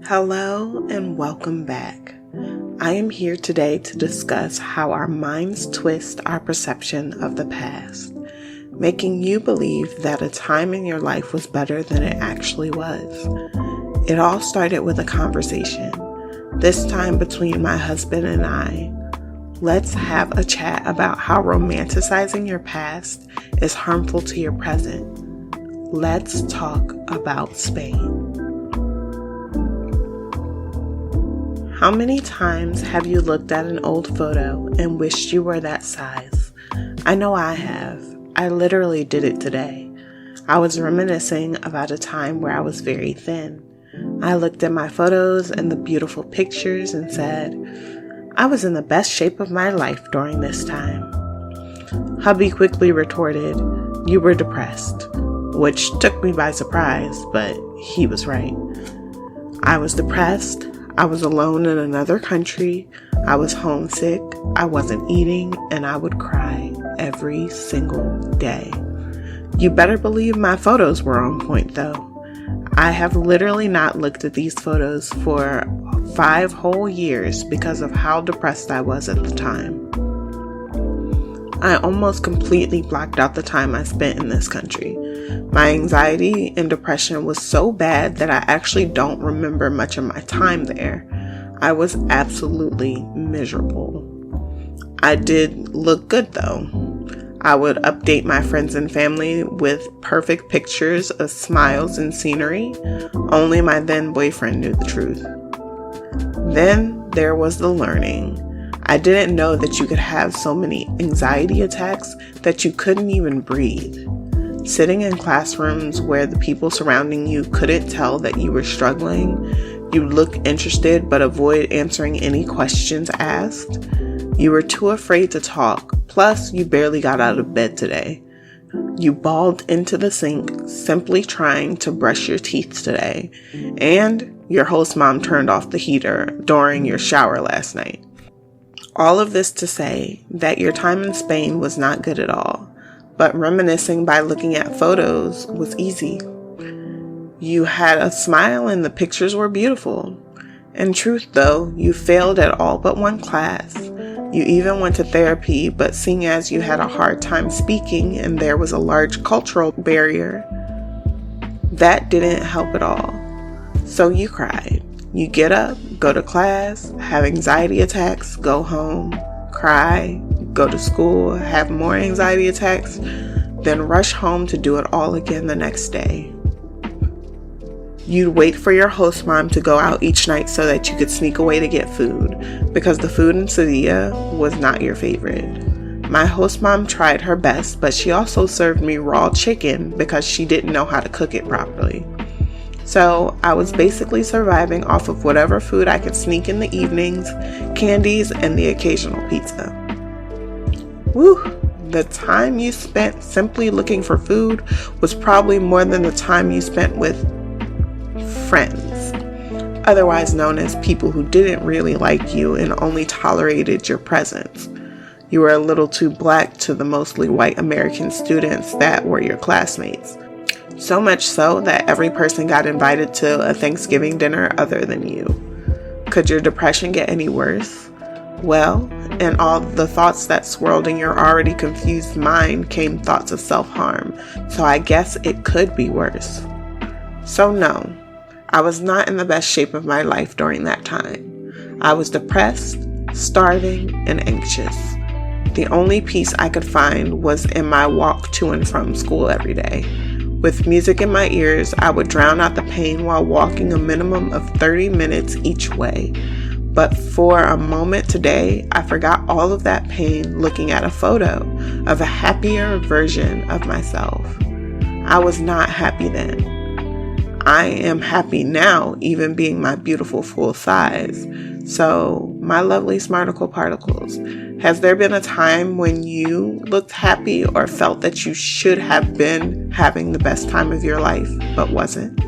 Hello and welcome back. I am here today to discuss how our minds twist our perception of the past, making you believe that a time in your life was better than it actually was. It all started with a conversation, this time between my husband and I. Let's have a chat about how romanticizing your past is harmful to your present. Let's talk about Spain. How many times have you looked at an old photo and wished you were that size? I know I have. I literally did it today. I was reminiscing about a time where I was very thin. I looked at my photos and the beautiful pictures and said, I was in the best shape of my life during this time. Hubby quickly retorted, you were depressed, which took me by surprise, but he was right. I was depressed. I was alone in another country, I was homesick, I wasn't eating, and I would cry every single day. You better believe my photos were on point though. I have literally not looked at these photos for 5 whole years because of how depressed I was at the time. I almost completely blocked out the time I spent in this country. My anxiety and depression was so bad that I actually don't remember much of my time there. I was absolutely miserable. I did look good though. I would update my friends and family with perfect pictures of smiles and scenery. Only my then boyfriend knew the truth. Then there was the learning. I didn't know that you could have so many anxiety attacks that you couldn't even breathe. Sitting in classrooms where the people surrounding you couldn't tell that you were struggling, you look interested but avoid answering any questions asked. You were too afraid to talk, plus you barely got out of bed today. You bawled into the sink simply trying to brush your teeth today, and your host mom turned off the heater during your shower last night. All of this to say that your time in Spain was not good at all, but reminiscing by looking at photos was easy. You had a smile and the pictures were beautiful. In truth though, you failed at all but one class. You even went to therapy, but seeing as you had a hard time speaking and there was a large cultural barrier, that didn't help at all. So you cried. You get up, go to class, have anxiety attacks, go home, cry, go to school, have more anxiety attacks, then rush home to do it all again the next day. You'd wait for your host mom to go out each night so that you could sneak away to get food, because the food in Sevilla was not your favorite. My host mom tried her best, but she also served me raw chicken because she didn't know how to cook it properly. So I was basically surviving off of whatever food I could sneak in the evenings, candies, and the occasional pizza. Woo! The time you spent simply looking for food was probably more than the time you spent with friends, otherwise known as people who didn't really like you and only tolerated your presence. You were a little too black to the mostly white American students that were your classmates. So much so that every person got invited to a Thanksgiving dinner other than you. Could your depression get any worse? Well, in all the thoughts that swirled in your already confused mind came thoughts of self-harm, so I guess it could be worse. So no, I was not in the best shape of my life during that time. I was depressed, starving, and anxious. The only peace I could find was in my walk to and from school every day. With music in my ears, I would drown out the pain while walking a minimum of 30 minutes each way. But for a moment today, I forgot all of that pain looking at a photo of a happier version of myself. I was not happy then. I am happy now, even being my beautiful full size. So, my lovely Smarticle particles, has there been a time when you looked happy or felt that you should have been having the best time of your life, but wasn't?